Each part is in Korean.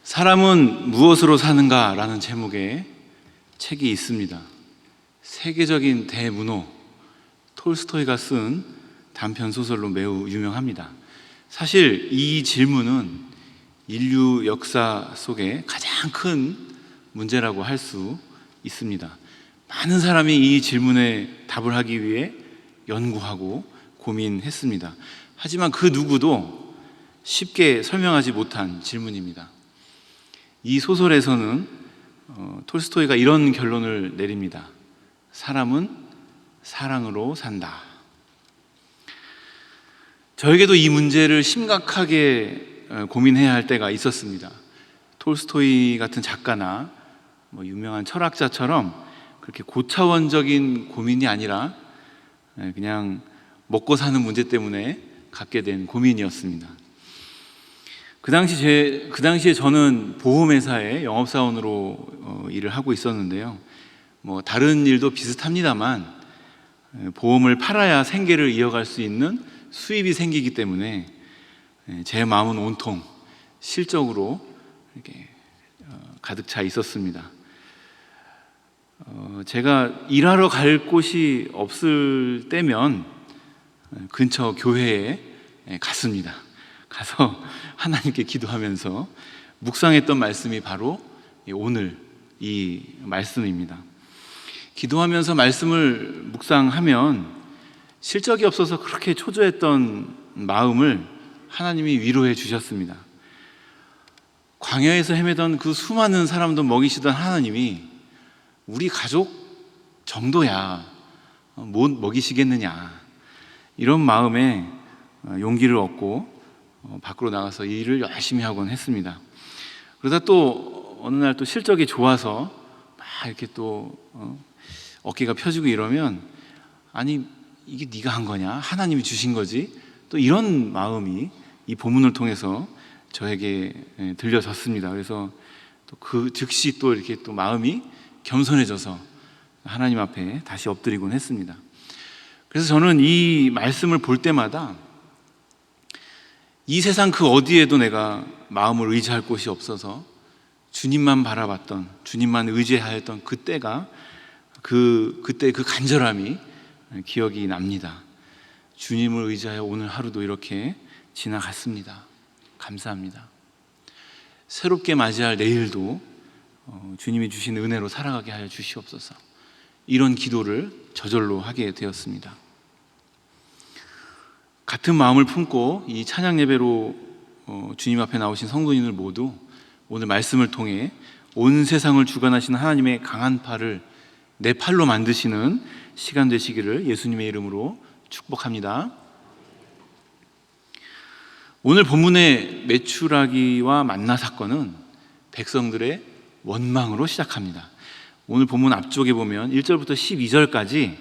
사람은 무엇으로 사는가라는 제목의 책이 있습니다. 세계적인 대문호 톨스토이가 쓴 단편 소설로 매우 유명합니다. 사실 이 질문은 인류 역사 속에 가장 큰 문제라고 할 수 있습니다. 많은 사람이 이 질문에 답을 하기 위해 연구하고 고민했습니다. 하지만 그 누구도 쉽게 설명하지 못한 질문입니다. 이 소설에서는 톨스토이가 이런 결론을 내립니다. 사람은 사랑으로 산다. 저에게도 이 문제를 심각하게 고민해야 할 때가 있었습니다. 톨스토이 같은 작가나 유명한 철학자처럼 그렇게 고차원적인 고민이 아니라 그냥 먹고 사는 문제 때문에 갖게 된 고민이었습니다. 그 당시에 저는 보험회사의 영업사원으로 일을 하고 있었는데요. 다른 일도 비슷합니다만 보험을 팔아야 생계를 이어갈 수 있는 수입이 생기기 때문에 제 마음은 온통 실적으로 이렇게 가득 차 있었습니다. 제가 일하러 갈 곳이 없을 때면 근처 교회에 갔습니다. 가서 하나님께 기도하면서 묵상했던 말씀이 바로 오늘 이 말씀입니다. 기도하면서 말씀을 묵상하면 실적이 없어서 그렇게 초조했던 마음을 하나님이 위로해 주셨습니다. 광야에서 헤매던 그 수많은 사람도 먹이시던 하나님이 우리 가족 정도야 못 먹이시겠느냐, 이런 마음에 용기를 얻고 밖으로 나가서 일을 열심히 하곤 했습니다. 그러다 또 어느 날 또 실적이 좋아서 막 이렇게 또 어깨가 펴지고 이러면, 아니 이게 네가 한 거냐, 하나님이 주신 거지, 또 이런 마음이 이 본문을 통해서 저에게 들려졌습니다. 그래서 또 그 즉시 또 이렇게 또 마음이 겸손해져서 하나님 앞에 다시 엎드리곤 했습니다. 그래서 저는 이 말씀을 볼 때마다 이 세상 그 어디에도 내가 마음을 의지할 곳이 없어서 주님만 바라봤던, 주님만 의지하였던 그때가 그때 그 간절함이 기억이 납니다. 주님을 의지하여 오늘 하루도 이렇게 지나갔습니다. 감사합니다. 새롭게 맞이할 내일도 주님이 주신 은혜로 살아가게 하여 주시옵소서. 이런 기도를 저절로 하게 되었습니다. 같은 마음을 품고 이 찬양 예배로 주님 앞에 나오신 성도님들 모두 오늘 말씀을 통해 온 세상을 주관하시는 하나님의 강한 팔을 내 팔로 만드시는 시간 되시기를 예수님의 이름으로 축복합니다. 오늘 본문의 메추라기와 만나 사건은 백성들의 원망으로 시작합니다. 오늘 본문 앞쪽에 보면 1절부터 12절까지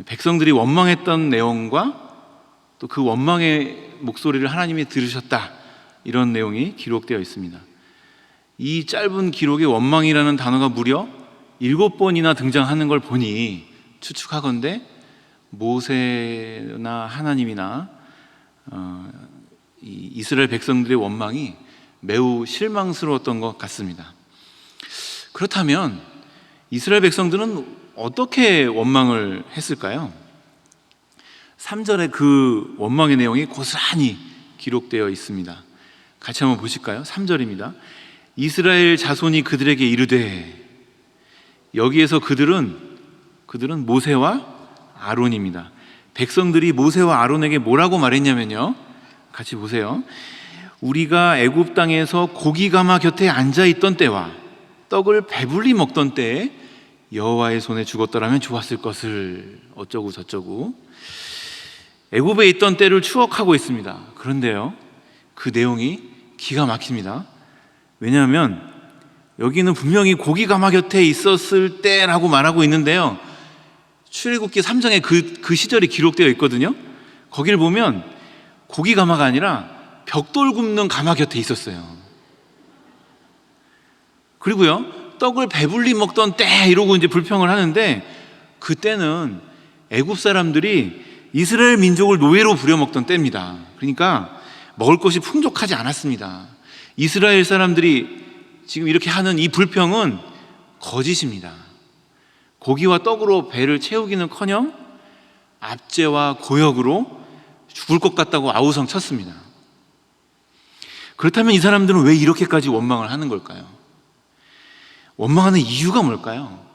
백성들이 원망했던 내용과 또 그 원망의 목소리를 하나님이 들으셨다, 이런 내용이 기록되어 있습니다. 이 짧은 기록에 원망이라는 단어가 무려 7번이나 등장하는 걸 보니 추측하건대 모세나 하나님이나 이 이스라엘 백성들의 원망이 매우 실망스러웠던 것 같습니다. 그렇다면 이스라엘 백성들은 어떻게 원망을 했을까요? 3절에 그 원망의 내용이 고스란히 기록되어 있습니다. 같이 한번 보실까요? 3절입니다. 이스라엘 자손이 그들에게 이르되, 여기에서 그들은 모세와 아론입니다. 백성들이 모세와 아론에게 뭐라고 말했냐면요, 같이 보세요. 우리가 애굽 땅에서 고기가마 곁에 앉아있던 때와 떡을 배불리 먹던 때에 여호와의 손에 죽었더라면 좋았을 것을, 어쩌고 저쩌고 애굽에 있던 때를 추억하고 있습니다. 그런데요, 그 내용이 기가 막힙니다. 왜냐하면 여기는 분명히 고기가마 곁에 있었을 때라고 말하고 있는데요, 출애굽기 3장에 그 시절이 기록되어 있거든요. 거기를 보면 고기가마가 아니라 벽돌 굽는 가마 곁에 있었어요. 그리고요, 떡을 배불리 먹던 때 이러고 이제 불평을 하는데, 그때는 애굽 사람들이 이스라엘 민족을 노예로 부려먹던 때입니다. 그러니까 먹을 것이 풍족하지 않았습니다. 이스라엘 사람들이 지금 이렇게 하는 이 불평은 거짓입니다. 고기와 떡으로 배를 채우기는커녕 압제와 고역으로 죽을 것 같다고 아우성 쳤습니다. 그렇다면 이 사람들은 왜 이렇게까지 원망을 하는 걸까요? 원망하는 이유가 뭘까요?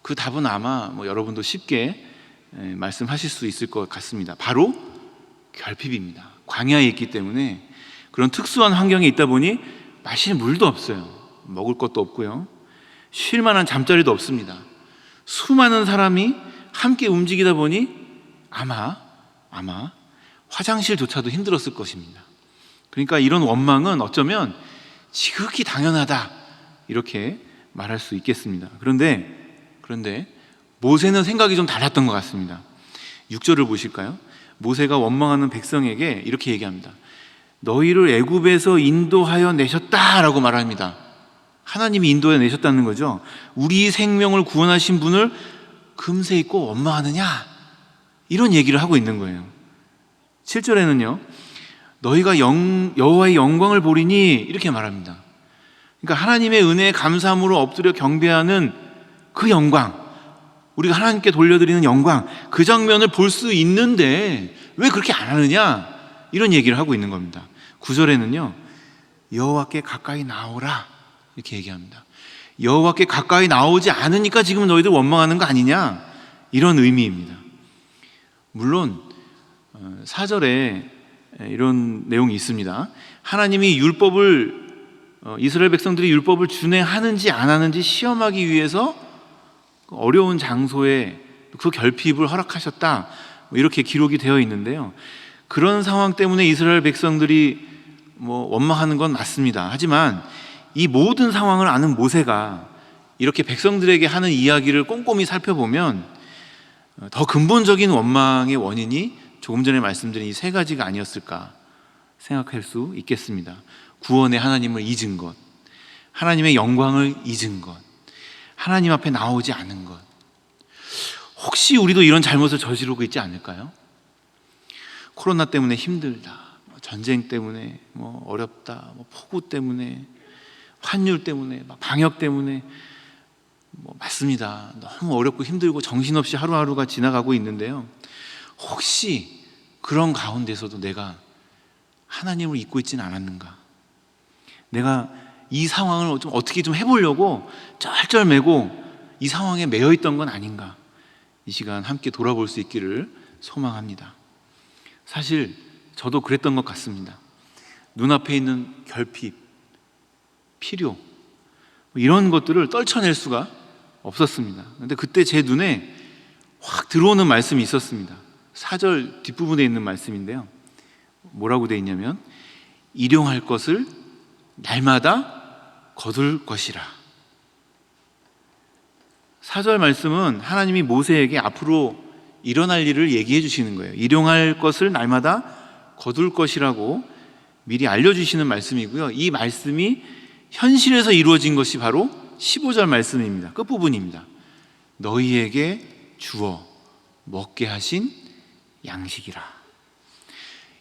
그 답은 아마 여러분도 쉽게 말씀하실 수 있을 것 같습니다. 바로 결핍입니다. 광야에 있기 때문에 그런 특수한 환경에 있다 보니 마실 물도 없어요. 먹을 것도 없고요. 쉴 만한 잠자리도 없습니다. 수많은 사람이 함께 움직이다 보니 아마 화장실조차도 힘들었을 것입니다. 그러니까 이런 원망은 어쩌면 지극히 당연하다 이렇게 말할 수 있겠습니다. 그런데 모세는 생각이 좀 달랐던 것 같습니다. 6절을 보실까요? 모세가 원망하는 백성에게 이렇게 얘기합니다. 너희를 애굽에서 인도하여 내셨다라고 말합니다. 하나님이 인도해 내셨다는 거죠. 우리 생명을 구원하신 분을 금세 잊고 원망하느냐? 이런 얘기를 하고 있는 거예요. 7절에는요. 너희가 여호와의 영광을 보리니 이렇게 말합니다. 그러니까 하나님의 은혜에 감사함으로 엎드려 경배하는 그 영광, 우리가 하나님께 돌려드리는 영광, 그 장면을 볼 수 있는데 왜 그렇게 안 하느냐? 이런 얘기를 하고 있는 겁니다. 9절에는요. 여호와께 가까이 나오라 이렇게 얘기합니다. 여호와께 가까이 나오지 않으니까 지금 너희들 원망하는 거 아니냐? 이런 의미입니다. 물론 4절에 이런 내용이 있습니다. 하나님이 이스라엘 백성들이 율법을 준행하는지 안 하는지 시험하기 위해서 어려운 장소에 그 결핍을 허락하셨다 이렇게 기록이 되어 있는데요. 그런 상황 때문에 이스라엘 백성들이 원망하는 건 맞습니다. 하지만 이 모든 상황을 아는 모세가 이렇게 백성들에게 하는 이야기를 꼼꼼히 살펴보면 더 근본적인 원망의 원인이 조금 전에 말씀드린 이 세 가지가 아니었을까 생각할 수 있겠습니다. 구원의 하나님을 잊은 것, 하나님의 영광을 잊은 것, 하나님 앞에 나오지 않은 것. 혹시 우리도 이런 잘못을 저지르고 있지 않을까요? 코로나 때문에 힘들다, 전쟁 때문에 어렵다, 폭우 때문에, 환율 때문에, 방역 때문에 맞습니다. 너무 어렵고 힘들고 정신없이 하루하루가 지나가고 있는데요. 혹시 그런 가운데서도 내가 하나님을 잊고 있지는 않았는가? 내가 이 상황을 좀 어떻게 좀 해보려고 쩔쩔매고 이 상황에 매여 있던 건 아닌가? 이 시간 함께 돌아볼 수 있기를 소망합니다. 사실 저도 그랬던 것 같습니다. 눈앞에 있는 결핍, 필요 이런 것들을 떨쳐낼 수가 없었습니다. 그런데 그때 제 눈에 확 들어오는 말씀이 있었습니다. 4절 뒷부분에 있는 말씀인데요. 뭐라고 되어 있냐면 일용할 것을 날마다 거둘 것이라. 4절 말씀은 하나님이 모세에게 앞으로 일어날 일을 얘기해 주시는 거예요. 일용할 것을 날마다 거둘 것이라고 미리 알려주시는 말씀이고요. 이 말씀이 현실에서 이루어진 것이 바로 15절 말씀입니다. 끝부분입니다. 너희에게 주어 먹게 하신 양식이라.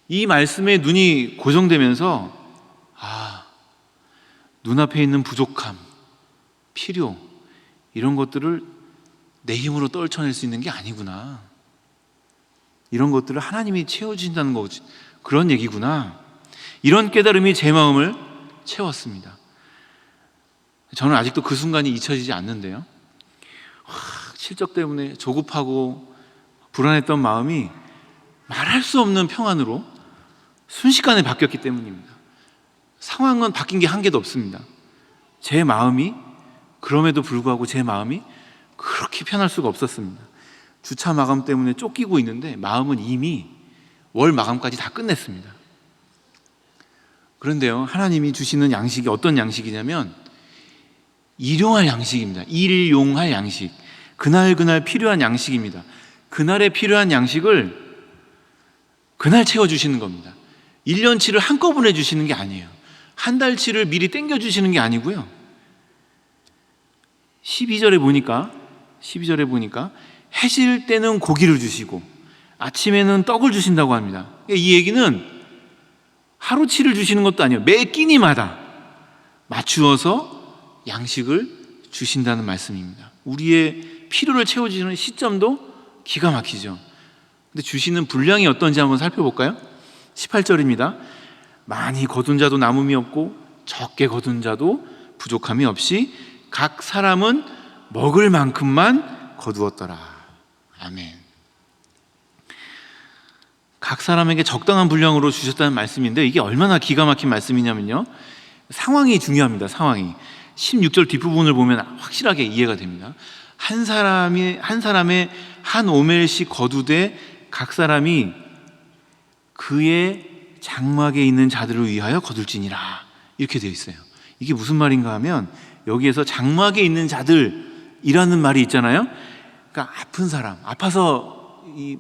이 말씀에 눈이 고정되면서 눈앞에 있는 부족함, 필요 이런 것들을 내 힘으로 떨쳐낼 수 있는 게 아니구나. 이런 것들을 하나님이 채워주신다는 거지. 그런 얘기구나. 이런 깨달음이 제 마음을 채웠습니다. 저는 아직도 그 순간이 잊혀지지 않는데요. 실적 때문에 조급하고 불안했던 마음이 말할 수 없는 평안으로 순식간에 바뀌었기 때문입니다. 상황은 바뀐 게 한 개도 없습니다. 제 마음이, 그럼에도 불구하고 제 마음이 그렇게 편할 수가 없었습니다. 주차 마감 때문에 쫓기고 있는데 마음은 이미 월 마감까지 다 끝냈습니다. 그런데요, 하나님이 주시는 양식이 어떤 양식이냐면 일용할 양식입니다. 일용할 양식. 그날 필요한 양식입니다. 그날에 필요한 양식을 그날 채워주시는 겁니다. 1년치를 한꺼번에 주시는 게 아니에요. 한 달치를 미리 땡겨주시는 게 아니고요. 12절에 보니까 해질 때는 고기를 주시고 아침에는 떡을 주신다고 합니다. 이 얘기는 하루치를 주시는 것도 아니에요. 매 끼니마다 맞추어서 양식을 주신다는 말씀입니다. 우리의 필요를 채워주시는 시점도 기가 막히죠. 근데 주시는 분량이 어떤지 한번 살펴볼까요? 18절입니다. 많이 거둔 자도 남음이 없고 적게 거둔 자도 부족함이 없이 각 사람은 먹을 만큼만 거두었더라. 아멘. 각 사람에게 적당한 분량으로 주셨다는 말씀인데, 이게 얼마나 기가 막힌 말씀이냐면요, 상황이 중요합니다. 상황이 16절 뒷부분을 보면 확실하게 이해가 됩니다. 한 사람의 한 오멜씩 거두되 각 사람이 그의 장막에 있는 자들을 위하여 거둘지니라, 이렇게 되어 있어요. 이게 무슨 말인가 하면, 여기에서 장막에 있는 자들이라는 말이 있잖아요. 그러니까 아픈 사람, 아파서 이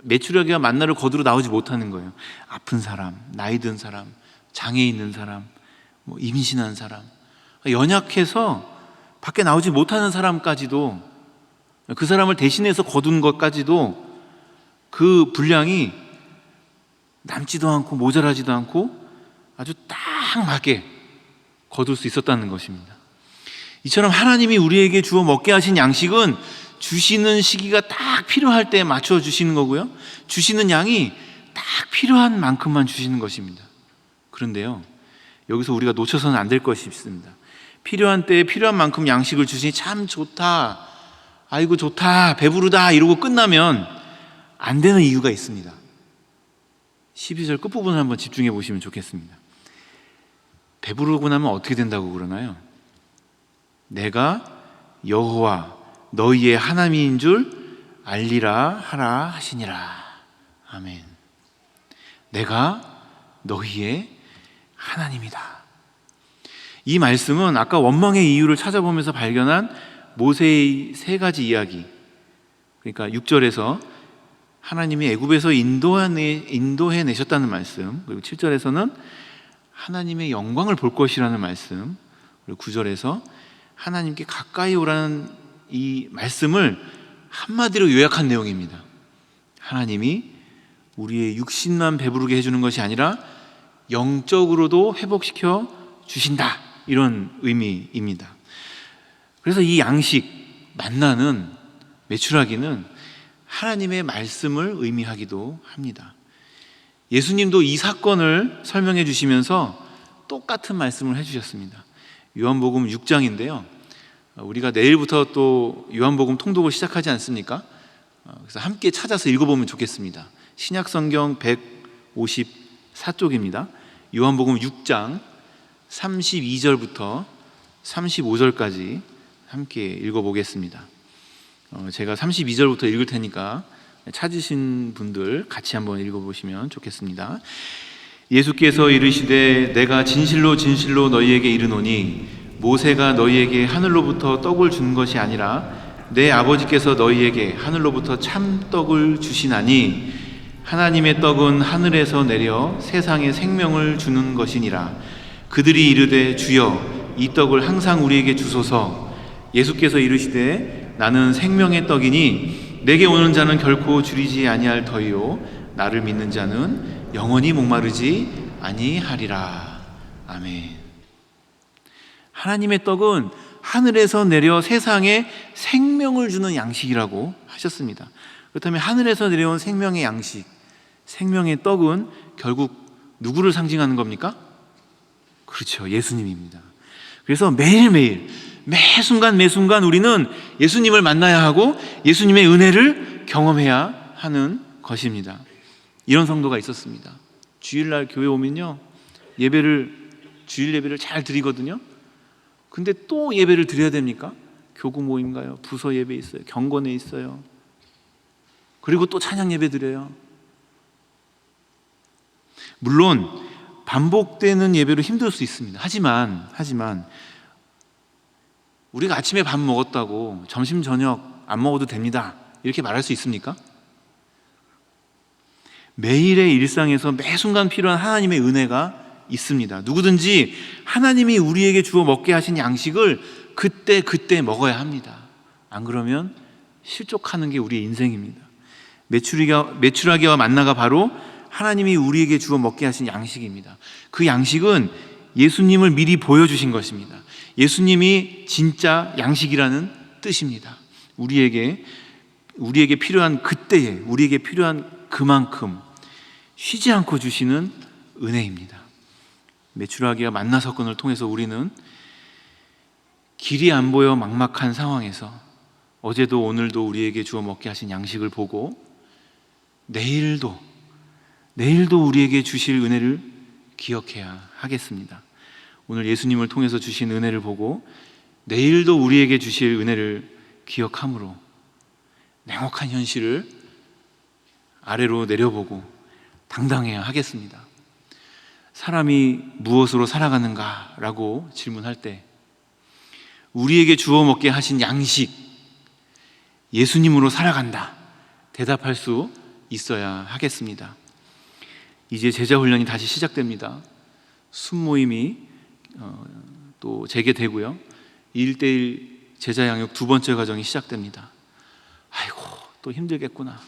메추라기와 만나를 거두러 나오지 못하는 거예요. 아픈 사람, 나이 든 사람, 장애 있는 사람, 임신한 사람, 연약해서 밖에 나오지 못하는 사람까지도, 그 사람을 대신해서 거둔 것까지도 그 분량이 남지도 않고 모자라지도 않고 아주 딱 맞게 거둘 수 있었다는 것입니다. 이처럼 하나님이 우리에게 주어 먹게 하신 양식은 주시는 시기가 딱 필요할 때 맞춰 주시는 거고요, 주시는 양이 딱 필요한 만큼만 주시는 것입니다. 그런데요, 여기서 우리가 놓쳐서는 안 될 것이 있습니다. 필요한 때에 필요한 만큼 양식을 주시니 참 좋다, 아이고 좋다, 배부르다 이러고 끝나면 안 되는 이유가 있습니다. 12절 끝부분을 한번 집중해 보시면 좋겠습니다. 배부르고 나면 어떻게 된다고 그러나요? 내가 여호와 너희의 하나님인 줄 알리라 하라 하시니라. 아멘. 내가 너희의 하나님이다. 이 말씀은 아까 원망의 이유를 찾아보면서 발견한 모세의 세 가지 이야기, 그러니까 6절에서 하나님이 애굽에서 인도해 내셨다는 말씀, 그리고 7절에서는 하나님의 영광을 볼 것이라는 말씀, 그리고 9절에서 하나님께 가까이 오라는 이 말씀을 한마디로 요약한 내용입니다. 하나님이 우리의 육신만 배부르게 해주는 것이 아니라 영적으로도 회복시켜 주신다, 이런 의미입니다. 그래서 이 양식, 만나는, 메추라기는 하나님의 말씀을 의미하기도 합니다. 예수님도 이 사건을 설명해 주시면서 똑같은 말씀을 해주셨습니다. 요한복음 6장인데요, 우리가 내일부터 또 요한복음 통독을 시작하지 않습니까? 그래서 함께 찾아서 읽어보면 좋겠습니다. 신약성경 154쪽입니다. 요한복음 6장 32절부터 35절까지 함께 읽어보겠습니다. 제가 32절부터 읽을 테니까 찾으신 분들 같이 한번 읽어보시면 좋겠습니다. 예수께서 이르시되 내가 진실로 진실로 너희에게 이르노니 모세가 너희에게 하늘로부터 떡을 준 것이 아니라 내 아버지께서 너희에게 하늘로부터 참떡을 주시나니 하나님의 떡은 하늘에서 내려 세상에 생명을 주는 것이니라. 그들이 이르되 주여 이 떡을 항상 우리에게 주소서. 예수께서 이르시되 나는 생명의 떡이니 내게 오는 자는 결코 줄이지 아니할 터이요 나를 믿는 자는 영원히 목마르지 아니하리라. 아멘. 하나님의 떡은 하늘에서 내려 세상에 생명을 주는 양식이라고 하셨습니다. 그렇다면 하늘에서 내려온 생명의 양식, 생명의 떡은 결국 누구를 상징하는 겁니까? 그렇죠, 예수님입니다. 그래서 매일매일, 매 순간 우리는 예수님을 만나야 하고 예수님의 은혜를 경험해야 하는 것입니다. 이런 성도가 있었습니다. 주일날 교회 오면요, 주일 예배를 잘 드리거든요. 근데 또 예배를 드려야 됩니까? 교구 모임 가요, 부서 예배 있어요, 경건회 있어요, 그리고 또 찬양 예배 드려요. 물론 반복되는 예배로 힘들 수 있습니다. 하지만 우리가 아침에 밥 먹었다고 점심 저녁 안 먹어도 됩니다, 이렇게 말할 수 있습니까? 매일의 일상에서 매 순간 필요한 하나님의 은혜가 있습니다. 누구든지 하나님이 우리에게 주어 먹게 하신 양식을 그때 먹어야 합니다. 안 그러면 실족하는 게 우리의 인생입니다. 메추라기와 만나가 바로 하나님이 우리에게 주어 먹게 하신 양식입니다. 그 양식은 예수님을 미리 보여주신 것입니다. 예수님이 진짜 양식이라는 뜻입니다. 우리에게 필요한 그때에, 우리에게 필요한 그만큼 쉬지 않고 주시는 은혜입니다. 메추라기와 만나 사건을 통해서 우리는 길이 안 보여 막막한 상황에서 어제도 오늘도 우리에게 주어 먹게 하신 양식을 보고 내일도 우리에게 주실 은혜를 기억해야 하겠습니다. 오늘 예수님을 통해서 주신 은혜를 보고 내일도 우리에게 주실 은혜를 기억함으로 냉혹한 현실을 아래로 내려보고 당당해야 하겠습니다. 사람이 무엇으로 살아가는가라고 질문할 때 우리에게 주어 먹게 하신 양식, 예수님으로 살아간다 대답할 수 있어야 하겠습니다. 이제 제자 훈련이 다시 시작됩니다. 순모임이 또 재개되고요. 1:1 제자 양육 두 번째 과정이 시작됩니다. 아이고, 또 힘들겠구나.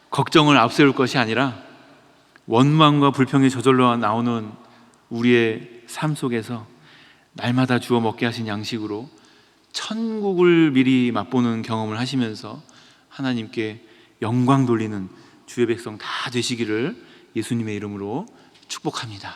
걱정을 앞세울 것이 아니라 원망과 불평이 저절로 나오는 우리의 삶 속에서 날마다 주어 먹게 하신 양식으로 천국을 미리 맛보는 경험을 하시면서 하나님께 영광 돌리는 주의 백성 다 되시기를 예수님의 이름으로 축복합니다.